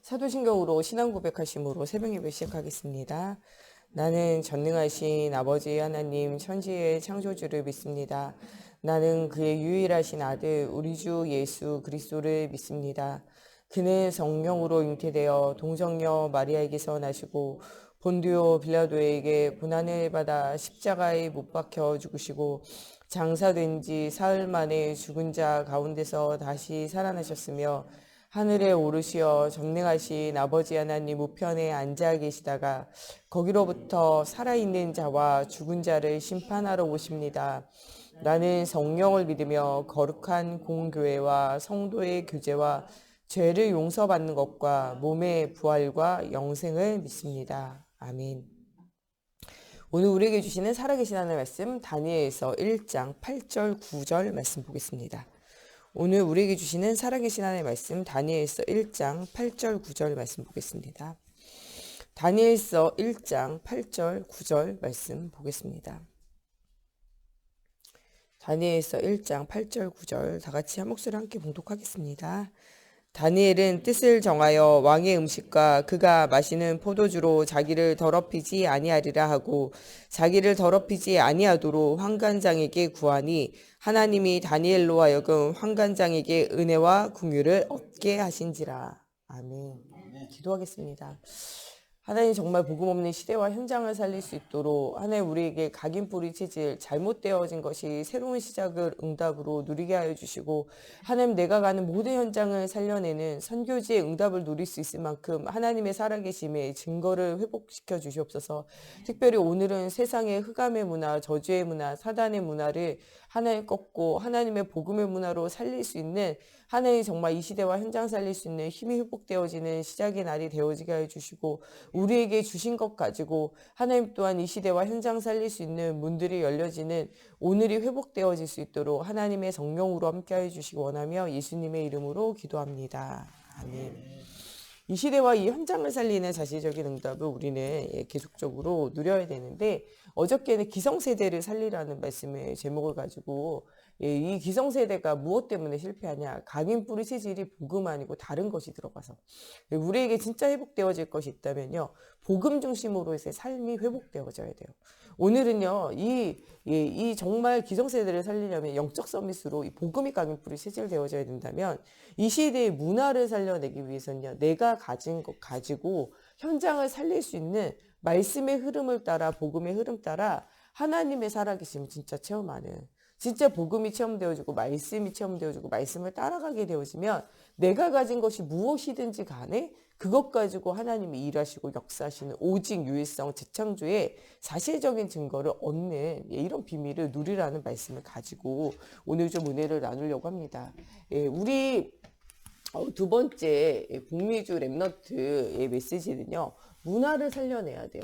사도신경으로 신앙 고백하심으로 새벽 예배 시작하겠습니다. 나는 전능하신 아버지 하나님 천지의 창조주를 믿습니다. 나는 그의 유일하신 아들 우리 주 예수 그리스도를 믿습니다. 그는 성령으로 잉태되어 동정녀 마리아에게서 나시고 본디오 빌라도에게 고난을 받아 십자가에 못 박혀 죽으시고 장사된 지 사흘 만에 죽은 자 가운데서 다시 살아나셨으며 하늘에 오르시어 전능하신 아버지 하나님 우편에 앉아 계시다가 거기로부터 살아있는 자와 죽은 자를 심판하러 오십니다. 나는 성령을 믿으며 거룩한 공교회와 성도의 교제와 죄를 용서받는 것과 몸의 부활과 영생을 믿습니다. 아멘. 오늘 우리에게 주시는 살아계신 하나님의 말씀 다니엘서 1장 8절 9절 말씀 보겠습니다. 오늘 우리에게 주시는 살아계신 하나님의 말씀 다니엘서 1장 8절 9절 말씀 보겠습니다. 다니엘서 1장 8절 9절 말씀 보겠습니다. 다니엘서 1장 8절 9절 다 같이 한 목소리 함께 봉독하겠습니다. 다니엘은 뜻을 정하여 왕의 음식과 그가 마시는 포도주로 자기를 더럽히지 아니하리라 하고 자기를 더럽히지 아니하도록 환관장에게 구하니 하나님이 다니엘로 하여금 환관장에게 은혜와 긍휼을 얻게 하신지라. 아멘. 기도하겠습니다. 하나님 정말 복음 없는 시대와 현장을 살릴 수 있도록 하나님 우리에게 각인뿌리 체질 잘못되어진 것이 새로운 시작을 응답으로 누리게 하여 주시고 하나님 내가 가는 모든 현장을 살려내는 선교지의 응답을 누릴 수 있을 만큼 하나님의 살아계심의 증거를 회복시켜 주시옵소서. 특별히 오늘은 세상의 흑암의 문화, 저주의 문화, 사단의 문화를 하나님 꺾고 하나님의 복음의 문화로 살릴 수 있는 하나님 정말 이 시대와 현장 살릴 수 있는 힘이 회복되어지는 시작의 날이 되어지게 해주시고 우리에게 주신 것 가지고 하나님 또한 이 시대와 현장 살릴 수 있는 문들이 열려지는 오늘이 회복되어질 수 있도록 하나님의 성령으로 함께 해주시기 원하며 예수님의 이름으로 기도합니다. 아멘. 이 시대와 이 현장을 살리는 자체적인 응답을 우리는 계속적으로 누려야 되는데 어저께는 기성세대를 살리라는 말씀의 제목을 가지고 이 기성세대가 무엇 때문에 실패하냐? 각인뿌리 체질이 복음 아니고 다른 것이 들어가서 우리에게 진짜 회복되어질 것이 있다면요. 복음 중심으로의 삶이 회복되어져야 돼요. 오늘은요. 이 정말 기성세대를 살리려면 영적 서밋으로 이 복음이 각인뿌리 체질되어져야 된다면 이 시대의 문화를 살려내기 위해서는요. 내가 가진 것 가지고 현장을 살릴 수 있는 말씀의 흐름을 따라 복음의 흐름 따라 하나님의 살아계심을 진짜 체험하는 진짜 복음이 체험되어지고 말씀이 체험되어지고 말씀을 따라가게 되어지면 내가 가진 것이 무엇이든지 간에 그것 가지고 하나님이 일하시고 역사하시는 오직 유일성 재창조의 사실적인 증거를 얻는 이런 비밀을 누리라는 말씀을 가지고 오늘 좀 은혜를 나누려고 합니다. 우리 두 번째 북미주 랩너트의 메시지는요. 문화를 살려내야 돼요.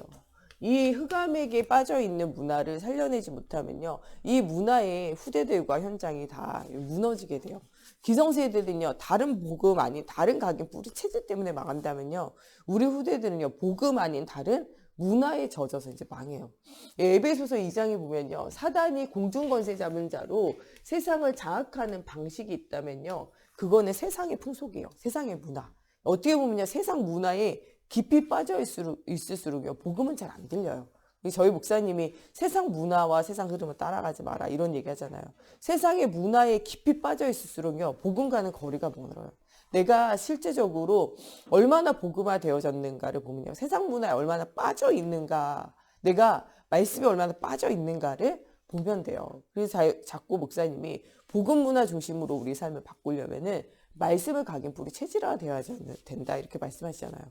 이 흑암에게 빠져있는 문화를 살려내지 못하면요. 이 문화의 후대들과 현장이 다 무너지게 돼요. 기성세대들은요. 다른 복음 아닌 다른 각인 뿌리 체질 때문에 망한다면요. 우리 후대들은요. 복음 아닌 다른 문화에 젖어서 이제 망해요. 에베소서 2장에 보면요. 사단이 공중권세 잡은 자로 세상을 장악하는 방식이 있다면요. 그거는 세상의 풍속이에요. 세상의 문화. 어떻게 보면요. 세상 문화에 깊이 빠져 있을수록요. 복음은 잘 안 들려요. 저희 목사님이 세상 문화와 세상 흐름을 따라가지 마라 이런 얘기 하잖아요. 세상의 문화에 깊이 빠져 있을수록요. 복음과는 거리가 멀어요. 내가 실제적으로 얼마나 복음화 되어졌는가를 보면요. 세상 문화에 얼마나 빠져 있는가, 내가 말씀에 얼마나 빠져 있는가를 보면 돼요. 그래서 자꾸 목사님이 복음 문화 중심으로 우리 삶을 바꾸려면은 말씀을 각인뿌리 체질화 되어야 된다 이렇게 말씀하시잖아요.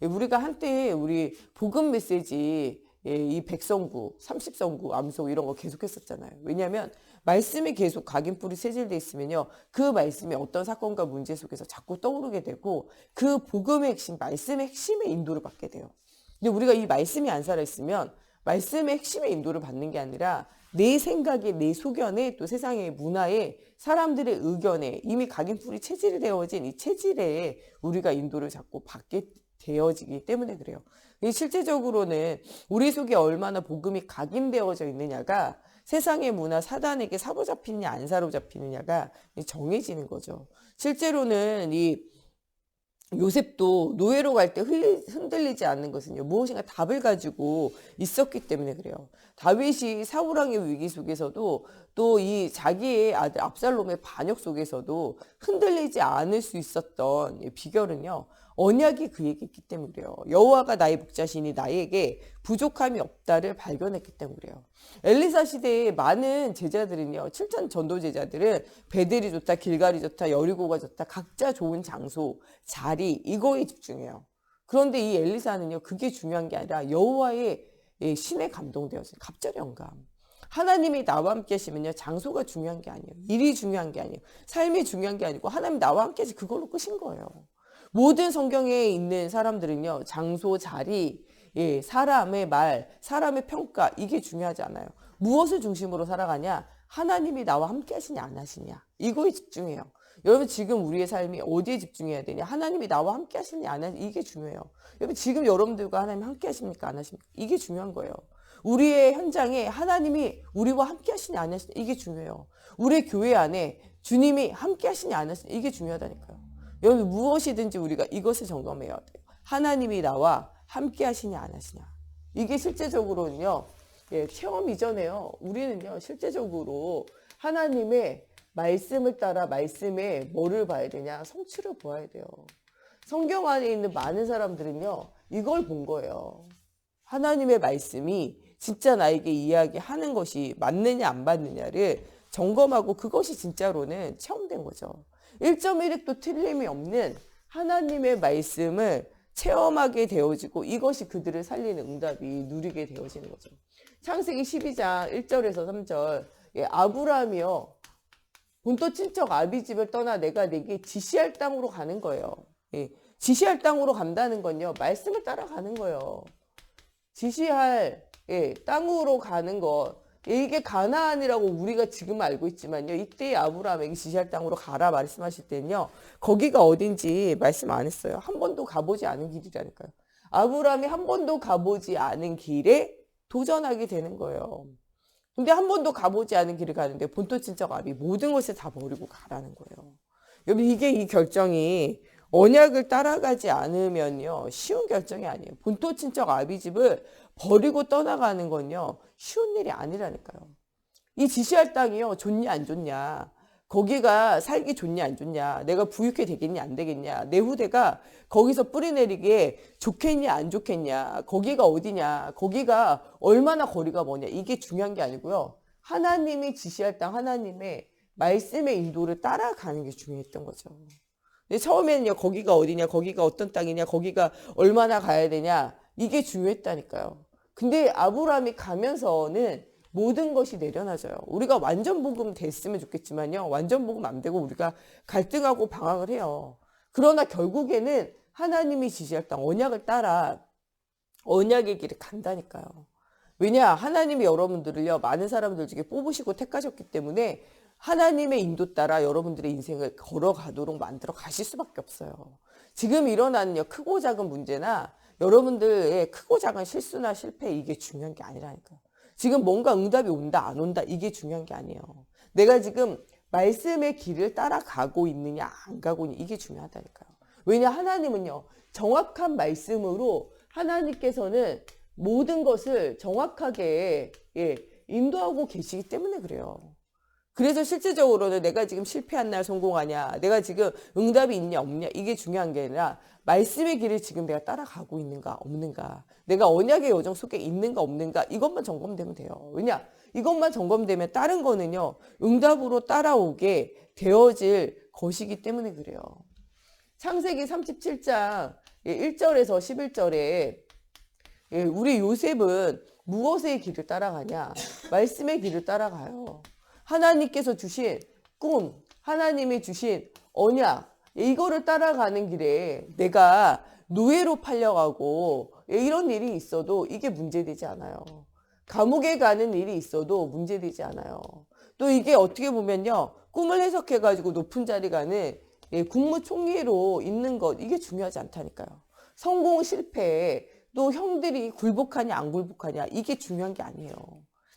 우리가 한때 우리 복음 메시지 이 백성구, 30성구, 암소 이런 거 계속 했었잖아요. 왜냐하면 말씀이 계속 각인뿌리 체질돼 있으면요. 그 말씀이 어떤 사건과 문제 속에서 자꾸 떠오르게 되고 그 복음의 핵심, 말씀의 핵심의 인도를 받게 돼요. 근데 우리가 이 말씀이 안 살아있으면 말씀의 핵심의 인도를 받는 게 아니라 내 생각에, 내 소견에, 또 세상의 문화에, 사람들의 의견에 이미 각인뿌리 체질이 되어진 이 체질에 우리가 인도를 자꾸 받게 되어지기 때문에 그래요. 실제적으로는 우리 속에 얼마나 복음이 각인되어져 있느냐가 세상의 문화, 사단에게 사로잡히느냐 안 사로잡히느냐가 정해지는 거죠. 실제로는 요셉도 노예로 갈 때 흔들리지 않는 것은요, 무엇인가 답을 가지고 있었기 때문에 그래요. 다윗이 사울왕의 위기 속에서도 또 이 자기의 아들 압살롬의 반역 속에서도 흔들리지 않을 수 있었던 이 비결은요, 언약이 그에게 있기 때문에 그래요. 여호와가 나의 목자시니 나에게 부족함이 없다를 발견했기 때문에 그래요. 엘리사 시대에 많은 제자들은요, 7천 전도 제자들은 베델이 좋다, 길갈이 좋다, 여리고가 좋다, 각자 좋은 장소, 자리, 이거에 집중해요. 그런데 이 엘리사는요, 그게 중요한 게 아니라 여호와의 신에 감동되었어요. 갑절의 영감. 하나님이 나와 함께 하시면요, 장소가 중요한 게 아니에요. 일이 중요한 게 아니에요. 삶이 중요한 게 아니고 하나님 나와 함께 하시, 그걸로 끝인 거예요. 모든 성경에 있는 사람들은요, 장소, 자리, 사람의 말, 사람의 평가, 이게 중요하지 않아요. 무엇을 중심으로 살아가냐? 하나님이 나와 함께 하시냐 안 하시냐, 이거에 집중해요. 여러분, 지금 우리의 삶이 어디에 집중해야 되냐? 하나님이 나와 함께 하시냐 안 하시냐, 이게 중요해요. 여러분, 지금 여러분들과 하나님 함께 하십니까 안 하십니까? 이게 중요한 거예요. 우리의 현장에 하나님이 우리와 함께 하시냐 안 하시냐, 이게 중요해요. 우리의 교회 안에 주님이 함께 하시냐 안 하시냐, 이게 중요하다니까요. 여러분, 무엇이든지 우리가 이것을 점검해야 돼요. 하나님이 나와 함께 하시냐 안 하시냐. 이게 실제적으로는요, 체험이잖아요. 우리는요, 실제적으로 하나님의 말씀을 따라 말씀에 뭐를 봐야 되냐? 성취를 보아야 돼요. 성경 안에 있는 많은 사람들은요, 이걸 본 거예요. 하나님의 말씀이 진짜 나에게 이야기하는 것이 맞느냐 안 맞느냐를 점검하고, 그것이 진짜로는 체험된 거죠. 1.1획도 틀림이 없는 하나님의 말씀을 체험하게 되어지고, 이것이 그들을 살리는 응답이 누리게 되어지는 거죠. 창세기 12장 1절에서 3절, 아브라함이요, 본토 친척 아비집을 떠나 내가 내게 지시할 땅으로 가는 거예요. 지시할 땅으로 간다는 건요, 말씀을 따라가는 거예요. 지시할 땅으로 가는 것, 이게 가나안이라고 우리가 지금 알고 있지만요, 이때 아브라함에게 지시할 땅으로 가라 말씀하실 때는요, 거기가 어딘지 말씀 안 했어요. 한 번도 가보지 않은 길이라니까요. 아브라함이 한 번도 가보지 않은 길에 도전하게 되는 거예요. 근데 한 번도 가보지 않은 길을 가는데 본토 친척 아비 모든 것을 다 버리고 가라는 거예요. 여러분, 이게 이 결정이 언약을 따라가지 않으면요, 쉬운 결정이 아니에요. 본토 친척 아비 집을 버리고 떠나가는 건요, 쉬운 일이 아니라니까요. 이 지시할 땅이요, 좋냐 안 좋냐, 거기가 살기 좋냐 안 좋냐, 내가 부유하게 되겠냐 안 되겠냐, 내 후대가 거기서 뿌리내리기에 좋겠냐 안 좋겠냐, 거기가 어디냐, 거기가 얼마나 거리가 뭐냐, 이게 중요한 게 아니고요, 하나님이 지시할 땅, 하나님의 말씀의 인도를 따라가는 게 중요했던 거죠. 근데 처음에는요, 거기가 어디냐, 거기가 어떤 땅이냐, 거기가 얼마나 가야 되냐, 이게 중요했다니까요. 근데 아브라함이 가면서는 모든 것이 내려놔져요. 우리가 완전 복음 됐으면 좋겠지만요, 완전 복음 안 되고 우리가 갈등하고 방황을 해요. 그러나 결국에는 하나님이 지시할 땅, 언약을 따라 언약의 길을 간다니까요. 왜냐? 하나님이 여러분들을요, 많은 사람들 중에 뽑으시고 택하셨기 때문에 하나님의 인도 따라 여러분들의 인생을 걸어가도록 만들어 가실 수밖에 없어요. 지금 일어나는 크고 작은 문제나 여러분들의 크고 작은 실수나 실패, 이게 중요한 게 아니라니까요. 지금 뭔가 응답이 온다 안 온다, 이게 중요한 게 아니에요. 내가 지금 말씀의 길을 따라가고 있느냐 안 가고 있느냐, 이게 중요하다니까요. 왜냐? 하나님은요, 정확한 말씀으로 하나님께서는 모든 것을 정확하게 인도하고 계시기 때문에 그래요. 그래서 실질적으로는 내가 지금 실패한 날 성공하냐, 내가 지금 응답이 있냐 없냐, 이게 중요한 게 아니라 말씀의 길을 지금 내가 따라가고 있는가 없는가, 내가 언약의 여정 속에 있는가 없는가, 이것만 점검되면 돼요. 왜냐? 이것만 점검되면 다른 거는요, 응답으로 따라오게 되어질 것이기 때문에 그래요. 창세기 37장 1절에서 11절에 우리 요셉은 무엇의 길을 따라가냐? 말씀의 길을 따라가요. 하나님께서 주신 꿈, 하나님이 주신 언약, 이거를 따라가는 길에 내가 노예로 팔려가고 이런 일이 있어도 이게 문제되지 않아요. 감옥에 가는 일이 있어도 문제되지 않아요. 또 이게 어떻게 보면요, 꿈을 해석해가지고 높은 자리 가는 국무총리로 있는 것, 이게 중요하지 않다니까요. 성공, 실패, 또 형들이 굴복하냐 안 굴복하냐, 이게 중요한 게 아니에요.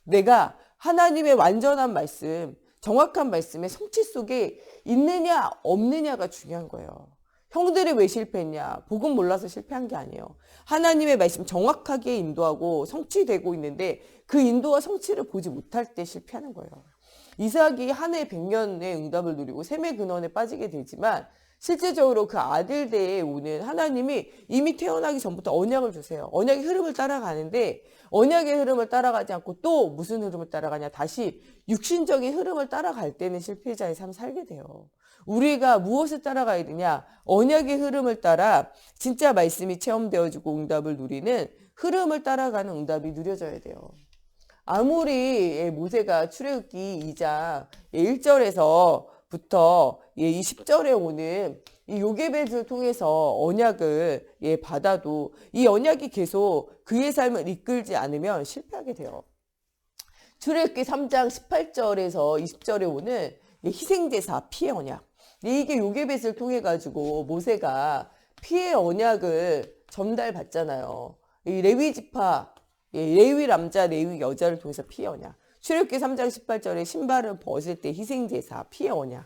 내가 하나님의 완전한 말씀, 정확한 말씀의 성취 속에 있느냐 없느냐가 중요한 거예요. 형들이 왜 실패했냐? 복음 몰라서 실패한 게 아니에요. 하나님의 말씀 정확하게 인도하고 성취되고 있는데 그 인도와 성취를 보지 못할 때 실패하는 거예요. 이삭이 한 해 100년의 응답을 누리고 셈의 근원에 빠지게 되지만 실제적으로 그 아들 때에 오는 하나님이 이미 태어나기 전부터 언약을 주세요. 언약의 흐름을 따라가는데 언약의 흐름을 따라가지 않고 또 무슨 흐름을 따라가냐? 다시 육신적인 흐름을 따라갈 때는 실패자의 삶 살게 돼요. 우리가 무엇을 따라가야 되냐? 언약의 흐름을 따라 진짜 말씀이 체험되어지고 응답을 누리는 흐름을 따라가는 응답이 누려져야 돼요. 아무리 모세가 출애굽기 2장 1절에서부터 이 10절에 오는 이 요게벳을 통해서 언약을 받아도 이 언약이 계속 그의 삶을 이끌지 않으면 실패하게 돼요. 출애굽기 3장 18절에서 20절에 오는 희생제사 피의 언약. 이게 요게벳을 통해 가지고 모세가 피의 언약을 전달받잖아요. 이 레위 지파, 레위 남자, 레위 여자를 통해서 피의 언약. 출애굽기 3장 18절에 신발을 벗을 때 희생제사 피의 언약.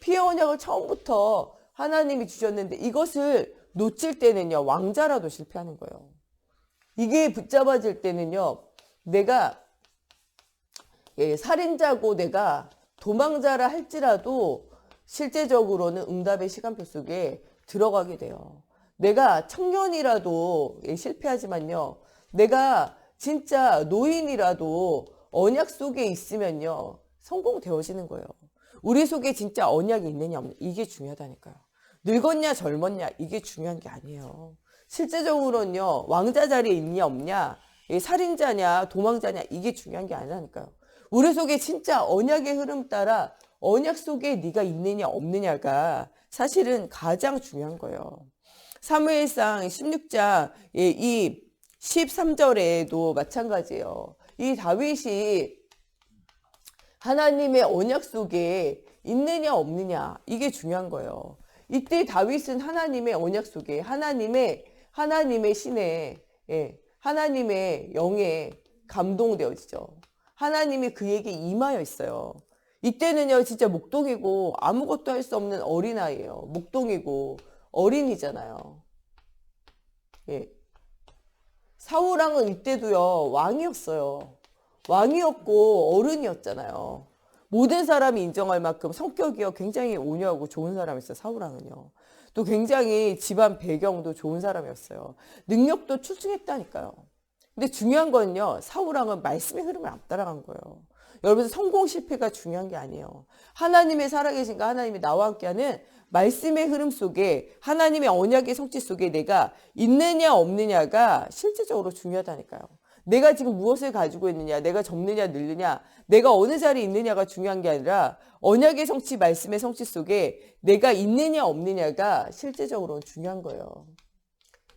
피의 언약을 처음부터 하나님이 주셨는데 이것을 놓칠 때는요, 왕자라도 실패하는 거예요. 이게 붙잡아질 때는요, 내가 살인자고 내가 도망자라 할지라도 실제적으로는 응답의 시간표 속에 들어가게 돼요. 내가 청년이라도 실패하지만요, 내가 진짜 노인이라도 언약 속에 있으면요, 성공되어지는 거예요. 우리 속에 진짜 언약이 있느냐 없느냐 이게 중요하다니까요. 늙었냐 젊었냐 이게 중요한 게 아니에요. 실제적으로는요, 왕자 자리에 있냐 없냐, 살인자냐 도망자냐 이게 중요한 게 아니라니까요. 우리 속에 진짜 언약의 흐름 따라 언약 속에 네가 있느냐 없느냐가 사실은 가장 중요한 거예요. 사무엘상 16장 이 13절에도 마찬가지예요. 이 다윗이 하나님의 언약 속에 있느냐 없느냐 이게 중요한 거예요. 이때 다윗은 하나님의 언약 속에 하나님의 신에 하나님의 영에 감동되어지죠. 하나님이 그에게 임하여 있어요. 이때는요 진짜 목동이고 아무것도 할 수 없는 어린아이예요. 목동이고 어린이잖아요. 사울왕은 이때도요 왕이었어요. 왕이었고 어른이었잖아요. 모든 사람이 인정할 만큼 성격이요 굉장히 온유하고 좋은 사람이었어요. 사울왕은요. 또 굉장히 집안 배경도 좋은 사람이었어요. 능력도 출중했다니까요. 근데 중요한 건요, 사울왕은 말씀의 흐름을 안 따라간 거예요. 여러분, 성공 실패가 중요한 게 아니에요. 하나님의 살아계신가, 하나님이 나와 함께하는 말씀의 흐름 속에, 하나님의 언약의 성취 속에 내가 있느냐 없느냐가 실제적으로 중요하다니까요. 내가 지금 무엇을 가지고 있느냐, 내가 젊느냐 늙느냐, 내가 어느 자리에 있느냐가 중요한 게 아니라 언약의 성취, 말씀의 성취 속에 내가 있느냐 없느냐가 실제적으로는 중요한 거예요.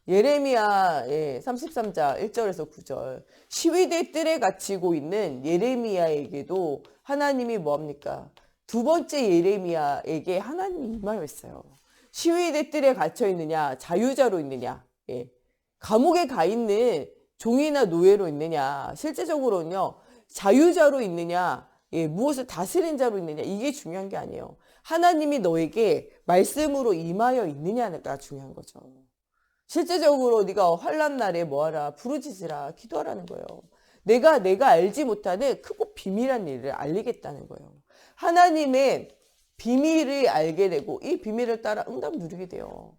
예레미야 33장 1절에서 9절. 시위대 뜰에 갇히고 있는 예레미야에게도 하나님이 뭐합니까? 두 번째 예레미야에게 하나님이 임하여 있어요. 시위대 뜰에 갇혀 있느냐, 자유자로 있느냐, 감옥에 가 있는 종이나 노예로 있느냐, 실제적으로는요, 자유자로 있느냐, 무엇을 다스린 자로 있느냐, 이게 중요한 게 아니에요. 하나님이 너에게 말씀으로 임하여 있느냐가 중요한 거죠. 실제적으로 네가 환난 날에 뭐하라, 부르짖으라, 기도하라는 거예요. 내가 알지 못하는 크고 비밀한 일을 알리겠다는 거예요. 하나님의 비밀을 알게 되고 이 비밀을 따라 응답 누리게 돼요.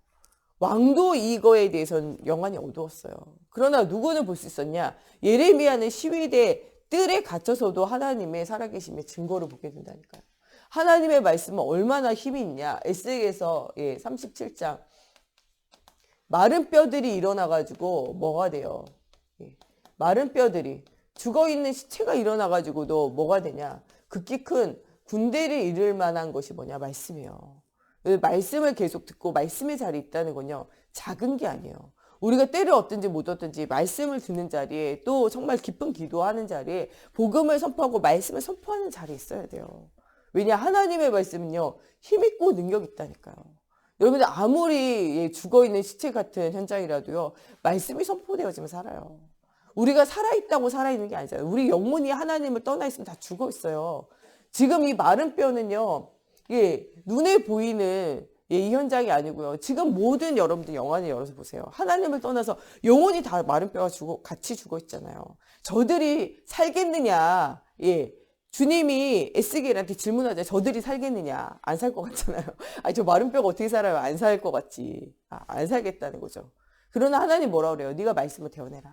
왕도 이거에 대해서는 영안이 어두웠어요. 그러나 누구는 볼 수 있었냐? 예레미야는 시위대 뜰에 갇혀서도 하나님의 살아계심의 증거를 보게 된다니까요. 하나님의 말씀은 얼마나 힘이 있냐? 에스겔서 37장. 마른 뼈들이 일어나가지고 뭐가 돼요? 마른 뼈들이 죽어있는 시체가 일어나가지고도 뭐가 되냐? 극히 큰 군대를 이룰 만한 것이 뭐냐? 말씀이에요. 말씀을 계속 듣고 말씀의 자리에 있다는 건요, 작은 게 아니에요. 우리가 때를 얻든지 못 얻든지 말씀을 듣는 자리에, 또 정말 깊은 기도하는 자리에 복음을 선포하고 말씀을 선포하는 자리에 있어야 돼요. 왜냐? 하나님의 말씀은요, 힘있고 능력 있다니까요. 여러분들 아무리 죽어있는 시체 같은 현장이라도요, 말씀이 선포되어지면 살아요. 우리가 살아있다고 살아있는 게 아니잖아요. 우리 영혼이 하나님을 떠나 있으면 다 죽어있어요. 지금 이 마른 뼈는요, 눈에 보이는 예, 이 현장이 아니고요. 지금 모든 여러분들 영안을 열어서 보세요. 하나님을 떠나서 영혼이 다 마른 뼈가 같이 죽어 있잖아요. 저들이 살겠느냐? 예. 주님이 에스겔한테 질문하자. 저들이 살겠느냐? 안 살 것 같잖아요. 아니, 저 마른 뼈가 어떻게 살아요? 안 살 것 같지. 안 살겠다는 거죠. 그러나 하나님 뭐라 그래요? 네가 말씀을 대원해라.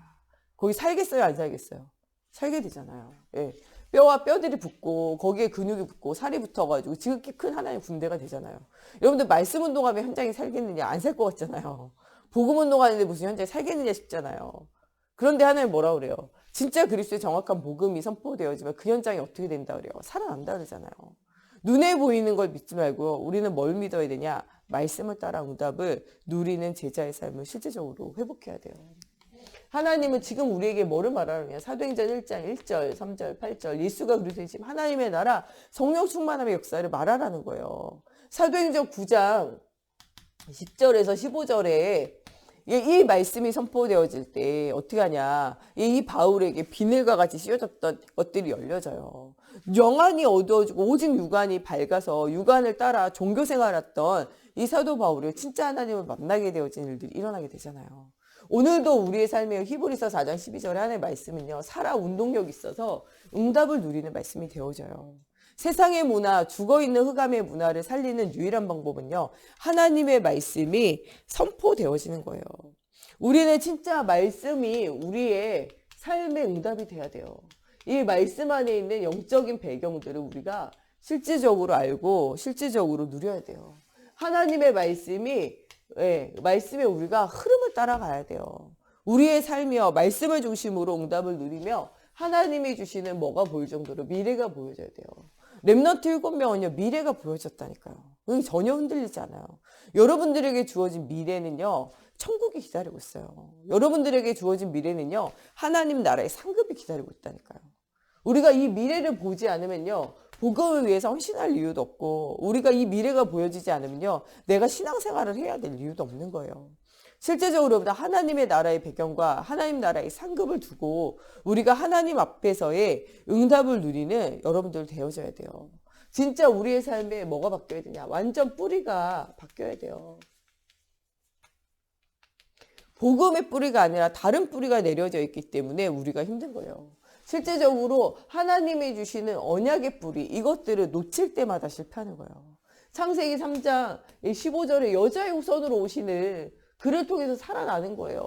거기 살겠어요? 안 살겠어요? 살게 되잖아요. 예. 뼈와 뼈들이 붙고 거기에 근육이 붙고 살이 붙어가지고 지극히 큰 하나님의 군대가 되잖아요. 여러분들 말씀 운동하면 현장이 살겠느냐? 안 살 것 같잖아요. 복음 운동하는데 무슨 현장이 살겠느냐 싶잖아요. 그런데 하나님 뭐라 그래요? 진짜 그리스도의 정확한 복음이 선포되어지면 그 현장이 어떻게 된다 그래요? 살아난다 그러잖아요. 눈에 보이는 걸 믿지 말고요. 우리는 뭘 믿어야 되냐? 말씀을 따라 응답을 누리는 제자의 삶을 실제적으로 회복해야 돼요. 하나님은 지금 우리에게 뭐를 말하느냐? 사도행전 1장 1절, 3절, 8절 예수가 그리스도인 지금 하나님의 나라 성령 충만함의 역사를 말하라는 거예요. 사도행전 9장 10절에서 15절에 이 말씀이 선포되어질 때 어떻게 하냐? 이 바울에게 비늘과 같이 씌워졌던 것들이 열려져요. 영안이 어두워지고 오직 육안이 밝아서 육안을 따라 종교생활했던 이 사도 바울이 진짜 하나님을 만나게 되어진 일들이 일어나게 되잖아요. 오늘도 우리의 삶에 히브리서 4장 12절에 하나님의 말씀은요. 살아 운동력이 있어서 응답을 누리는 말씀이 되어져요. 세상의 문화, 죽어있는 흑암의 문화를 살리는 유일한 방법은요. 하나님의 말씀이 선포되어지는 거예요. 우리는 진짜 말씀이 우리의 삶의 응답이 돼야 돼요. 이 말씀 안에 있는 영적인 배경들을 우리가 실질적으로 알고 실질적으로 누려야 돼요. 하나님의 말씀에 우리가 흐름을 따라가야 돼요. 우리의 삶이요. 말씀을 중심으로 응답을 누리며 하나님이 주시는 뭐가 보일 정도로 미래가 보여져야 돼요. 렘넌트 7명은요. 미래가 보여졌다니까요. 전혀 흔들리지 않아요. 여러분들에게 주어진 미래는요. 천국이 기다리고 있어요. 여러분들에게 주어진 미래는요. 하나님 나라의 상급이 기다리고 있다니까요. 우리가 이 미래를 보지 않으면요. 복음을 위해서 헌신할 이유도 없고 우리가 이 미래가 보여지지 않으면요. 내가 신앙생활을 해야 될 이유도 없는 거예요. 실제적으로 하나님의 나라의 배경과 하나님 나라의 상급을 두고 우리가 하나님 앞에서의 응답을 누리는 여러분들 되어져야 돼요. 진짜 우리의 삶에 뭐가 바뀌어야 되냐? 완전 뿌리가 바뀌어야 돼요. 복음의 뿌리가 아니라 다른 뿌리가 내려져 있기 때문에 우리가 힘든 거예요. 실제적으로 하나님이 주시는 언약의 뿌리 이것들을 놓칠 때마다 실패하는 거예요. 창세기 3장 15절에 여자의 후손으로 오시는 그를 통해서 살아나는 거예요.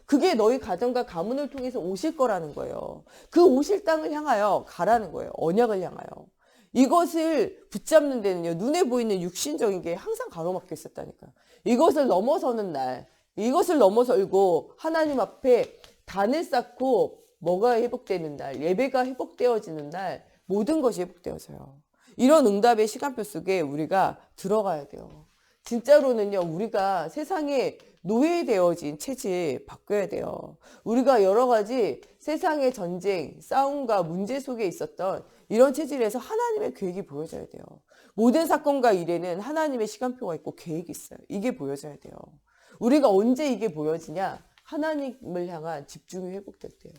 그게 너희 가정과 가문을 통해서 오실 거라는 거예요. 그 오실 땅을 향하여 가라는 거예요. 언약을 향하여. 이것을 붙잡는 데는요. 눈에 보이는 육신적인 게 항상 가로막혀 있었다니까요. 이것을 넘어서는 날, 이것을 넘어설고 하나님 앞에 단을 쌓고 뭐가 회복되는 날, 예배가 회복되어지는 날 모든 것이 회복되어져요. 이런 응답의 시간표 속에 우리가 들어가야 돼요. 진짜로는요. 우리가 세상에 노예되어진 체질 바꿔야 돼요. 우리가 여러 가지 세상의 전쟁, 싸움과 문제 속에 있었던 이런 체질에서 하나님의 계획이 보여져야 돼요. 모든 사건과 일에는 하나님의 시간표가 있고 계획이 있어요. 이게 보여져야 돼요. 우리가 언제 이게 보여지냐? 하나님을 향한 집중이 회복될 때요.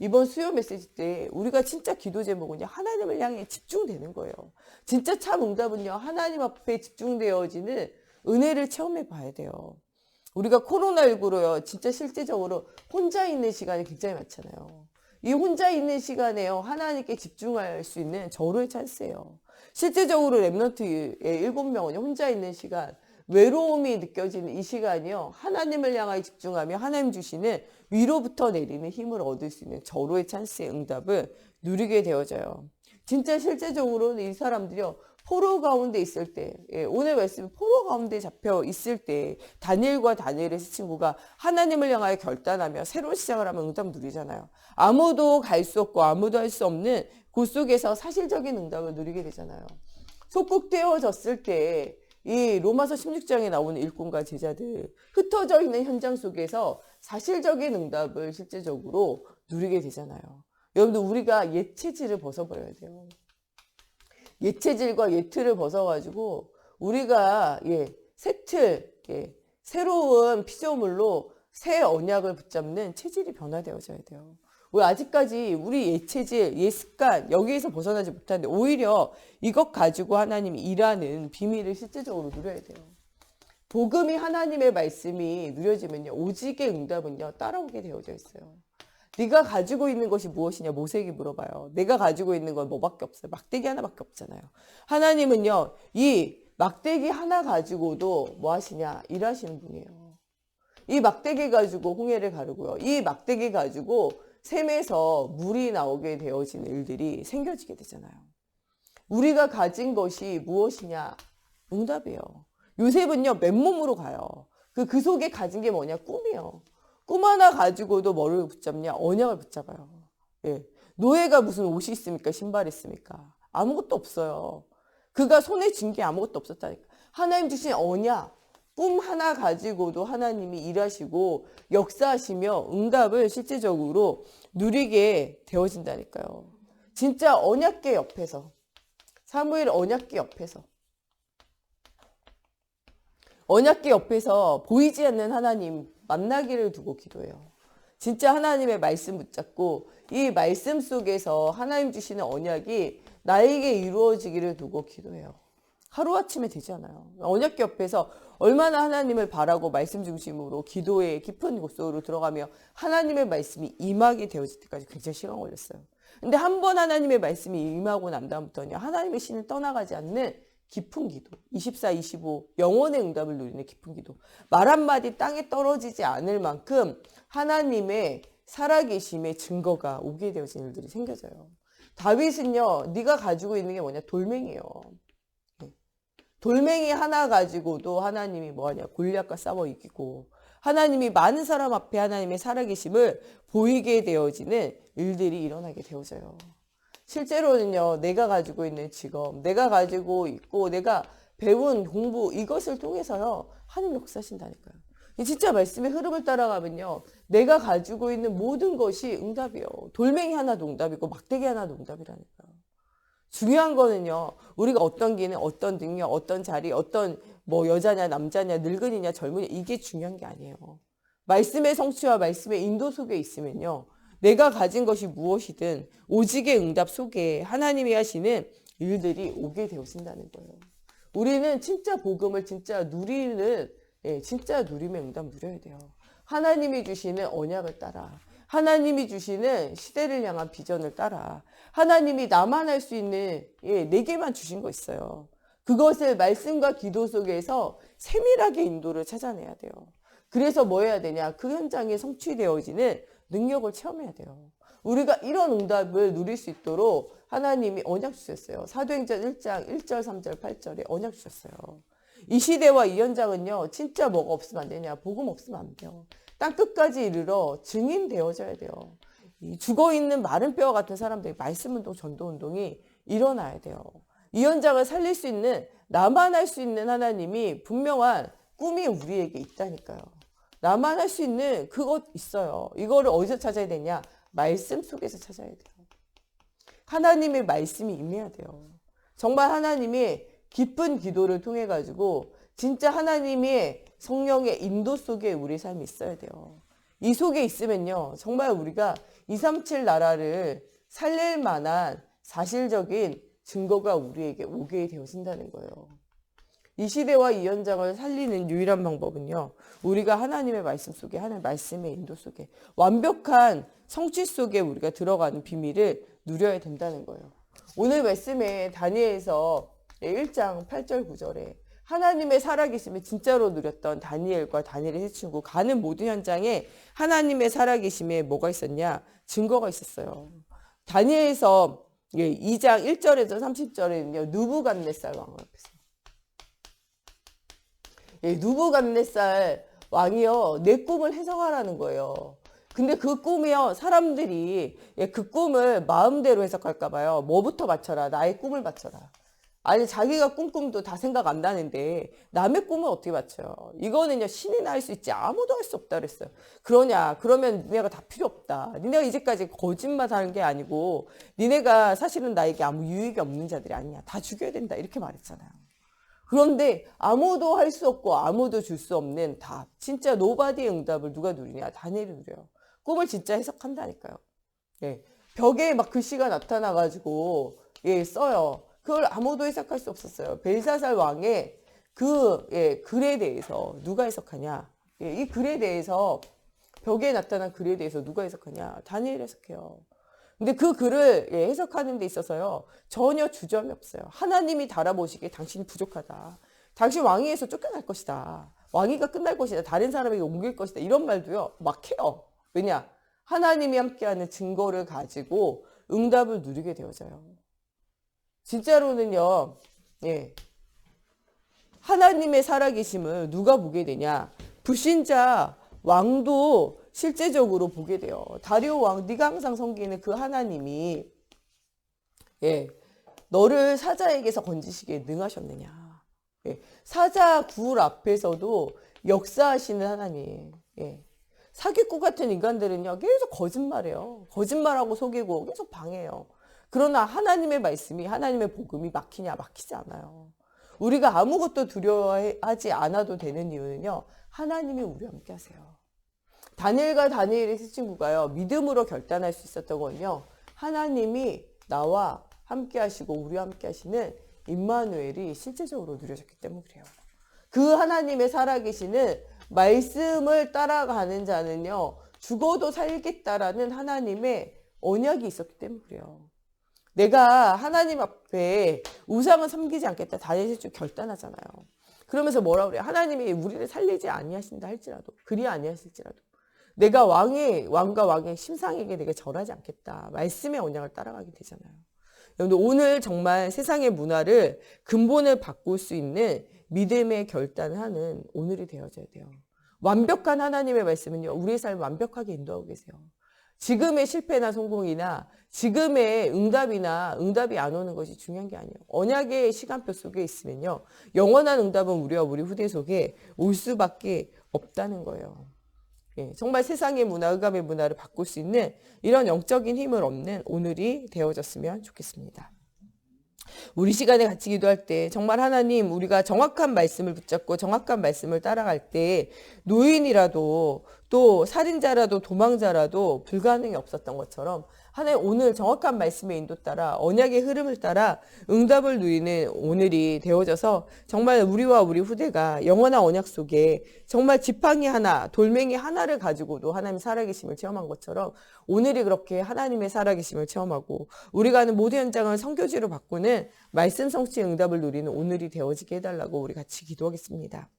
이번 수요 메시지 때 우리가 진짜 기도 제목은요. 하나님을 향해 집중되는 거예요. 진짜 참 응답은요. 하나님 앞에 집중되어지는 은혜를 체험해 봐야 돼요. 우리가 코로나19로요. 진짜 실제적으로 혼자 있는 시간이 굉장히 많잖아요. 이 혼자 있는 시간에요. 하나님께 집중할 수 있는 절호의 찬스예요. 실제적으로 렘넌트의 7명은요. 혼자 있는 시간, 외로움이 느껴지는 이 시간이요. 하나님을 향하여 집중하며 하나님 주시는 위로부터 내리는 힘을 얻을 수 있는 절호의 찬스의 응답을 누리게 되어져요. 진짜 실제적으로는 이 사람들이요. 포로 가운데 있을 때, 오늘 말씀 포로 가운데 잡혀 있을 때 다니엘과 다니엘의 친구가 하나님을 향하여 결단하며 새로운 시작을 하면 응답 누리잖아요. 아무도 갈 수 없고 아무도 할 수 없는 곳 속에서 사실적인 응답을 누리게 되잖아요. 속국되어졌을 때 이 로마서 16장에 나오는 일꾼과 제자들 흩어져 있는 현장 속에서 사실적인 응답을 실제적으로 누리게 되잖아요. 여러분들 우리가 옛 체질을 벗어버려야 돼요. 옛 체질과 옛 틀을 벗어가지고 우리가 새 틀, 새로운 피조물로 새 언약을 붙잡는 체질이 변화되어져야 돼요. 우리 아직까지 우리 옛 체질, 옛 습관 여기에서 벗어나지 못하는데 오히려 이것 가지고 하나님이 일하는 비밀을 실제적으로 누려야 돼요. 복음이 하나님의 말씀이 누려지면요. 오직의 응답은요. 따라오게 되어져 있어요. 네가 가지고 있는 것이 무엇이냐 모세에게 물어봐요. 내가 가지고 있는 건 뭐밖에 없어요. 막대기 하나밖에 없잖아요. 하나님은요. 이 막대기 하나 가지고도 뭐 하시냐? 일하시는 분이에요. 이 막대기 가지고 홍해를 가르고요. 이 막대기 가지고 샘에서 물이 나오게 되어지는 일들이 생겨지게 되잖아요. 우리가 가진 것이 무엇이냐? 응답이에요. 요셉은요, 맨몸으로 가요. 그 속에 가진 게 뭐냐? 꿈이에요. 꿈 하나 가지고도 뭐를 붙잡냐? 언약을 붙잡아요. 예. 노예가 무슨 옷이 있습니까? 신발이 있습니까? 아무것도 없어요. 그가 손에 쥔 게 아무것도 없었다니까. 하나님 주신 언약, 꿈 하나 가지고도 하나님이 일하시고 역사하시며 응답을 실제적으로 누리게 되어진다니까요. 진짜 언약궤 옆에서, 사무엘 언약궤 옆에서, 언약궤 옆에서 보이지 않는 하나님 만나기를 두고 기도해요. 진짜 하나님의 말씀 붙잡고 이 말씀 속에서 하나님 주시는 언약이 나에게 이루어지기를 두고 기도해요. 하루아침에 되지 않아요. 언약궤 옆에서 얼마나 하나님을 바라고 말씀 중심으로 기도의 깊은 곳으로 들어가며 하나님의 말씀이 임하게 되어질 때까지 굉장히 시간 걸렸어요. 근데 한 번 하나님의 말씀이 임하고 난 다음부터는 하나님의 신을 떠나가지 않는 깊은 기도, 24, 25 영원의 응답을 누리는 깊은 기도, 말 한마디 땅에 떨어지지 않을 만큼 하나님의 살아계심의 증거가 오게 되어진 일들이 생겨져요. 다윗은요, 네가 가지고 있는 게 뭐냐? 돌멩이에요. 돌멩이 하나 가지고도 하나님이 뭐하냐? 골리앗과 싸워 이기고 하나님이 많은 사람 앞에 하나님의 살아계심을 보이게 되어지는 일들이 일어나게 되어져요. 실제로는요, 내가 가지고 있는 직업, 내가 가지고 있고 내가 배운 공부 이것을 통해서요, 하나님 역사하신다니까요. 진짜 말씀의 흐름을 따라가면요, 내가 가지고 있는 모든 것이 응답이에요. 돌멩이 하나도 응답이고 막대기 하나도 응답이라니까요. 중요한 거는요, 우리가 어떤 기능, 어떤 능력, 어떤 자리, 어떤 뭐 여자냐, 남자냐, 늙은이냐, 젊은이냐, 이게 중요한 게 아니에요. 말씀의 성취와 말씀의 인도 속에 있으면요, 내가 가진 것이 무엇이든 오직의 응답 속에 하나님이 하시는 일들이 오게 되어진다는 거예요. 우리는 진짜 복음을 진짜 누리는, 진짜 누림의 응답 누려야 돼요. 하나님이 주시는 언약을 따라, 하나님이 주시는 시대를 향한 비전을 따라, 하나님이 나만 할 수 있는 내게만 주신 거 있어요. 그것을 말씀과 기도 속에서 세밀하게 인도를 찾아내야 돼요. 그래서 뭐 해야 되냐? 그 현장에 성취되어지는 능력을 체험해야 돼요. 우리가 이런 응답을 누릴 수 있도록 하나님이 언약 주셨어요. 사도행전 1장 1절, 3절, 8절에 언약 주셨어요. 이 시대와 이 현장은요, 진짜 뭐가 없으면 안 되냐? 복음 없으면 안 돼요. 땅 끝까지 이르러 증인되어져야 돼요. 이 죽어있는 마른 뼈와 같은 사람들이 말씀운동, 전도운동이 일어나야 돼요. 이 현장을 살릴 수 있는, 나만 할 수 있는 하나님이 분명한 꿈이 우리에게 있다니까요. 나만 할 수 있는 그것 있어요. 이거를 어디서 찾아야 되냐? 말씀 속에서 찾아야 돼요. 하나님의 말씀이 임해야 돼요. 정말 하나님이 깊은 기도를 통해 가지고 진짜 하나님의 성령의 인도 속에 우리 삶이 있어야 돼요. 이 속에 있으면요, 정말 우리가 237 나라를 살릴 만한 사실적인 증거가 우리에게 오게 되어진다는 거예요. 이 시대와 이 현장을 살리는 유일한 방법은요, 우리가 하나님의 말씀 속에, 하나님의 말씀의 인도 속에, 완벽한 성취 속에 우리가 들어가는 비밀을 누려야 된다는 거예요. 오늘 말씀에 다니엘서 1장 8절 9절에 하나님의 살아계심을 진짜로 누렸던 다니엘과 다니엘의 세 친구, 가는 모든 현장에 하나님의 살아계심에 뭐가 있었냐? 증거가 있었어요. 다니엘서 2장 1절에서 30절에는요, 느부갓네살 왕을 앞에서, 느부갓네살 왕이요, 내 꿈을 해석하라는 거예요. 근데 그 꿈이요, 사람들이 그 꿈을 마음대로 해석할까 봐요. 뭐부터 맞춰라? 나의 꿈을 맞춰라. 아니, 자기가 꿈도 다 생각 안 나는데 남의 꿈을 어떻게 맞춰요? 이거는요, 신이나 할 수 있지 아무도 할 수 없다 그랬어요. 그러냐? 그러면 니네가 다 필요 없다. 니네가 이제까지 거짓말 하는 게 아니고 니네가 사실은 나에게 아무 유익이 없는 자들이 아니냐. 다 죽여야 된다. 이렇게 말했잖아요. 그런데 아무도 할 수 없고 아무도 줄 수 없는 답, 진짜 노바디의 응답을 누가 누리냐? 다니엘이 누려요. 꿈을 진짜 해석한다니까요. 벽에 막 글씨가 나타나가지고 써요. 그걸 아무도 해석할 수 없었어요. 벨사살 왕의 글에 대해서 누가 해석하냐? 이 글에 대해서 벽에 나타난 글에 대해서 누가 해석하냐? 다니엘이 해석해요. 근데 그 글을 해석하는 데 있어서요. 전혀 주저함이 없어요. 하나님이 달아보시기에 당신이 부족하다. 당신 왕위에서 쫓겨날 것이다. 왕위가 끝날 것이다. 다른 사람에게 옮길 것이다. 이런 말도요. 막 해요. 왜냐? 하나님이 함께하는 증거를 가지고 응답을 누리게 되어져요. 진짜로는요. 하나님의 살아계심을 누가 보게 되냐? 불신자 왕도 실제적으로 보게 돼요. 다리오 왕, 네가 항상 섬기는 그 하나님이 너를 사자에게서 건지시기에 능하셨느냐? 사자 굴 앞에서도 역사하시는 하나님. 사기꾼 같은 인간들은요 계속 거짓말해요. 거짓말하고 속이고 계속 방해해요. 그러나 하나님의 말씀이, 하나님의 복음이 막히냐? 막히지 않아요. 우리가 아무것도 두려워하지 않아도 되는 이유는요. 하나님이 우리와 함께 하세요. 다니엘과 다니엘의 세 친구가요. 믿음으로 결단할 수 있었던 건요. 하나님이 나와 함께 하시고 우리와 함께 하시는 임마누엘이 실제적으로 누려졌기 때문에 그래요. 그 하나님의 살아계시는 말씀을 따라가는 자는요. 죽어도 살겠다라는 하나님의 언약이 있었기 때문에 그래요. 내가 하나님 앞에 우상을 섬기지 않겠다. 다니엘이 좀 결단하잖아요. 그러면서 뭐라 그래요? 하나님이 우리를 살리지 아니하신다 할지라도, 그리 아니하실지라도 내가 왕과 왕의 심상에게 내가 절하지 않겠다. 말씀의 언약을 따라가게 되잖아요. 여러분들 오늘 정말 세상의 문화를 근본을 바꿀 수 있는 믿음의 결단을 하는 오늘이 되어져야 돼요. 완벽한 하나님의 말씀은요. 우리의 삶을 완벽하게 인도하고 계세요. 지금의 실패나 성공이나 지금의 응답이 안 오는 것이 중요한 게 아니에요. 언약의 시간표 속에 있으면요. 영원한 응답은 우리와 우리 후대 속에 올 수밖에 없다는 거예요. 정말 세상의 문화, 의감의 문화를 바꿀 수 있는 이런 영적인 힘을 얻는 오늘이 되어졌으면 좋겠습니다. 우리 시간에 같이 기도할 때 정말 하나님 우리가 정확한 말씀을 붙잡고 정확한 말씀을 따라갈 때 노인이라도 또 살인자라도 도망자라도 불가능이 없었던 것처럼 하나님 오늘 정확한 말씀의 인도 따라 언약의 흐름을 따라 응답을 누리는 오늘이 되어져서 정말 우리와 우리 후대가 영원한 언약 속에 정말 지팡이 하나 돌멩이 하나를 가지고도 하나님의 살아계심을 체험한 것처럼 오늘이 그렇게 하나님의 살아계심을 체험하고 우리가 하는 모든 현장을 선교지로 바꾸는 말씀 성취의 응답을 누리는 오늘이 되어지게 해달라고 우리 같이 기도하겠습니다.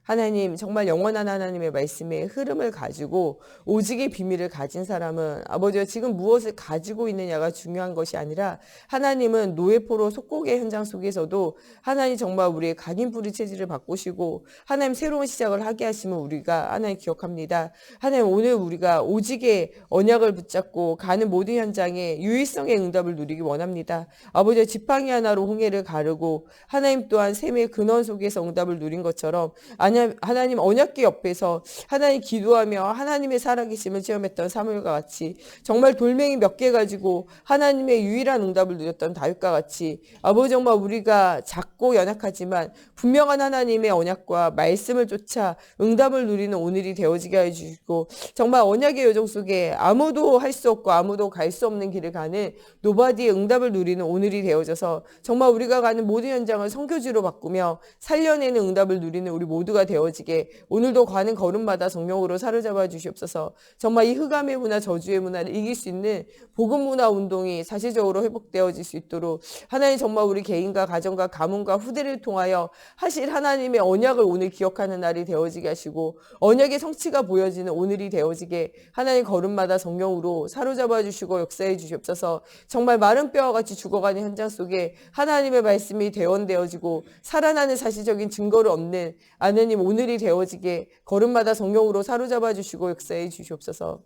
하나님 정말 영원한 하나님의 말씀의 흐름을 가지고 오직의 비밀을 가진 사람은 아버지가 지금 무엇을 가지고 있느냐가 중요한 것이 아니라 하나님은 노예포로 속국의 현장 속에서도 하나님 정말 우리의 각인뿌리 체질을 바꾸시고 하나님 새로운 시작을 하게 하시면 우리가 하나님 기억합니다. 하나님 오늘 우리가 오직의 언약을 붙잡고 가는 모든 현장에 유일성의 응답을 누리기 원합니다. 아버지의 지팡이 하나로 홍해를 가르고 하나님 또한 샘의 근원 속에서 응답을 누린 것처럼 하나님 언약궤 옆에서 하나님 기도하며 하나님의 살아계심을 체험했던 사무엘과 같이 정말 돌멩이 몇 개 가지고 하나님의 유일한 응답을 누렸던 다윗과 같이 아버지 정말 우리가 작고 연약하지만 분명한 하나님의 언약과 말씀을 쫓아 응답을 누리는 오늘이 되어지게 해주시고 정말 언약의 여정 속에 아무도 할 수 없고 아무도 갈 수 없는 길을 가는 노바디의 응답을 누리는 오늘이 되어져서 정말 우리가 가는 모든 현장을 선교지로 바꾸며 살려내는 응답을 누리는 우리 모두가 되어지게 오늘도 가는 걸음마다 성령으로 사로잡아 주시옵소서. 정말 이 흑암의 문화 저주의 문화를 이길 수 있는 복음 문화 운동이 사실적으로 회복되어질 수 있도록 하나님 정말 우리 개인과 가정과 가문과 후대를 통하여 하실 하나님의 언약을 오늘 기억하는 날이 되어지게 하시고 언약의 성취가 보여지는 오늘이 되어지게 하나님 걸음마다 성령으로 사로잡아 주시고 역사해 주시옵소서. 정말 마른 뼈와 같이 죽어가는 현장 속에 하나님의 말씀이 대원되어지고 살아나는 사실적인 증거를 얻는 하나님 오늘이 되어지게 걸음마다 성령으로 사로잡아 주시고 역사해 주시옵소서.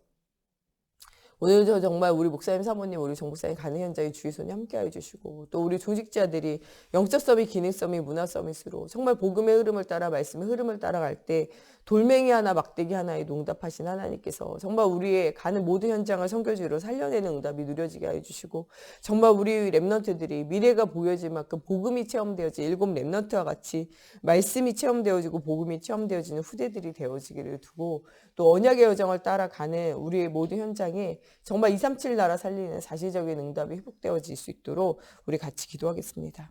오늘도 정말 우리 목사님 사모님 우리 정목사님 가는 현장에 주의 손이 함께하여 주시고 또 우리 조직자들이 영적 서밋 기능 서밋 문화 서밋으로 정말 복음의 흐름을 따라 말씀의 흐름을 따라갈 때 돌멩이 하나 막대기 하나에 농답하신 하나님께서 정말 우리의 가는 모든 현장을 선교지로 살려내는 응답이 누려지게 해주시고 정말 우리 랩넌트들이 미래가 보여질 만큼 복음이 체험되어진 7 랩넌트와 같이 말씀이 체험되어지고 복음이 체험되어지는 후대들이 되어지기를 두고 또 언약의 여정을 따라가는 우리의 모든 현장에 정말 237 나라 살리는 사실적인 응답이 회복되어질 수 있도록 우리 같이 기도하겠습니다.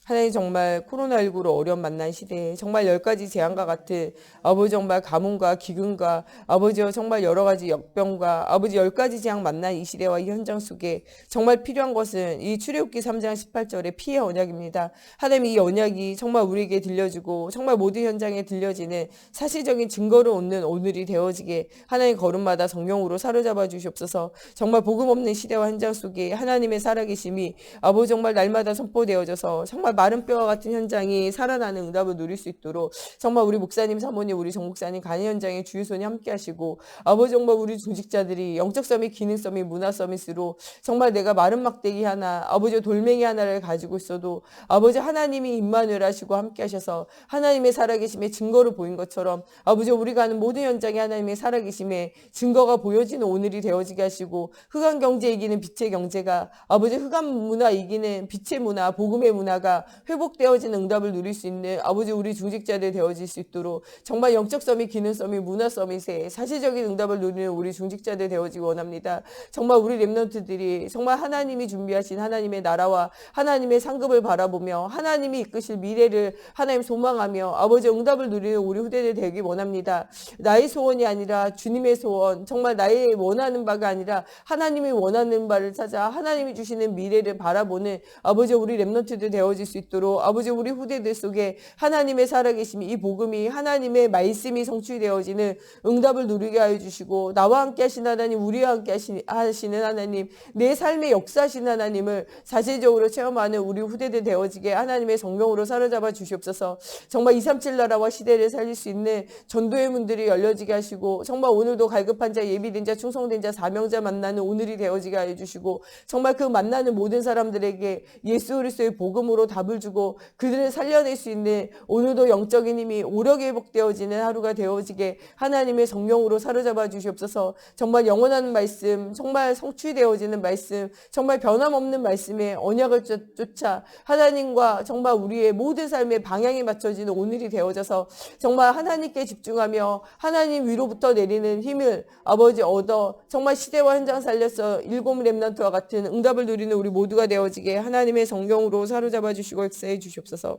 하나님 정말 코로나19로 어려움 만난 시대에 정말 10가지 재앙과 같은 아버지 정말 가뭄과 기근과 아버지와 정말 여러 가지 역병과 아버지 10가지 재앙 만난 이 시대와 이 현장 속에 정말 필요한 것은 이 출애굽기 3장 18절의 피의 언약입니다. 하나님 이 언약이 정말 우리에게 들려주고 정말 모든 현장에 들려지는 사실적인 증거를 얻는 오늘이 되어지게 하나님 걸음마다 성령으로 사로잡아 주시옵소서. 정말 복음 없는 시대와 현장 속에 하나님의 살아계심이 아버지 정말 날마다 선포되어져서 정말 마른 뼈와 같은 현장이 살아나는 응답을 누릴 수 있도록 정말 우리 목사님, 사모님, 우리 정 목사님 간의 현장에 주의 손이 함께 하시고 아버지 정말 우리 조직자들이 영적 서밋, 기능 서밋, 문화 서밋으로 정말 내가 마른 막대기 하나, 아버지 돌멩이 하나를 가지고 있어도 아버지 하나님이 임마누엘 하시고 함께 하셔서 하나님의 살아계심의 증거를 보인 것처럼 아버지 우리가 하는 모든 현장에 하나님의 살아계심의 증거가 보여지는 오늘이 되어지게 하시고 흑암 경제 이기는 빛의 경제가 아버지 흑암 문화 이기는 빛의 문화, 복음의 문화가 회복되어지는 응답을 누릴 수 있는 아버지 우리 중직자들 되어질 수 있도록 정말 영적 서밋, 기능 서밋, 문화 서밋에 사실적인 응답을 누리는 우리 중직자들 되어지기 원합니다. 정말 우리 렘넌트들이 정말 하나님이 준비하신 하나님의 나라와 하나님의 상급을 바라보며 하나님이 이끄실 미래를 하나님 소망하며 아버지 응답을 누리는 우리 후대들 되기 원합니다. 나의 소원이 아니라 주님의 소원, 정말 나의 원하는 바가 아니라 하나님이 원하는 바를 찾아 하나님이 주시는 미래를 바라보는 아버지 우리 렘넌트들 되어질 수 있도록 아버지 우리 후대들 속에 하나님의 살아계심이 이 복음이 하나님의 말씀이 성취되어지는 응답을 누리게 하여 주시고 나와 함께 하신 하나님, 우리와 함께 하시는 하나님, 내 삶의 역사하신 하나님을 사실적으로 체험하는 우리 후대들 되어지게 하나님의 성령으로 사로잡아 주시옵소서. 정말 237 나라와 시대를 살릴 수 있는 전도의 문들이 열려지게 하시고 정말 오늘도 갈급한 자, 예비된 자, 충성된 자, 사명자 만나는 오늘이 되어지게 하여 주시고 정말 그 만나는 모든 사람들에게 예수 그리스도의 복음으로 답을 주고 그들을 살려낼 수 있는 오늘도 영적인 힘이 오력에 회복되어지는 하루가 되어지게 하나님의 성령으로 사로잡아 주시옵소서. 정말 영원한 말씀, 정말 성취되어지는 말씀, 정말 변함없는 말씀에 언약을 쫓아 하나님과 정말 우리의 모든 삶의 방향이 맞춰지는 오늘이 되어져서 정말 하나님께 집중하며 하나님 위로부터 내리는 힘을 아버지 얻어 정말 시대와 현장 살려서 일곱 렘넌트와 같은 응답을 누리는 우리 모두가 되어지게 하나님의 성령으로 사로잡아 주시고 역사해 주시옵소서.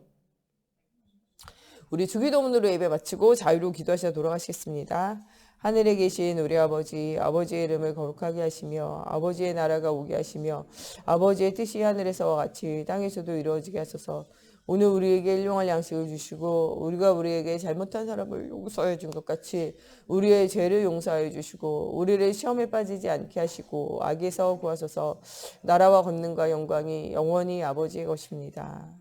우리 주기도문으로 예배 마치고 자유로 기도하시다 돌아가시겠습니다. 하늘에 계신 우리 아버지, 아버지의 이름을 거룩하게 하시며 아버지의 나라가 오게 하시며 아버지의 뜻이 하늘에서와 같이 땅에서도 이루어지게 하소서. 오늘 우리에게 일용할 양식을 주시고 우리가 우리에게 잘못한 사람을 용서해 준 것 같이 우리의 죄를 용서해 주시고 우리를 시험에 빠지지 않게 하시고 악에서 구하소서. 나라와 권능과 영광이 영원히 아버지의 것입니다.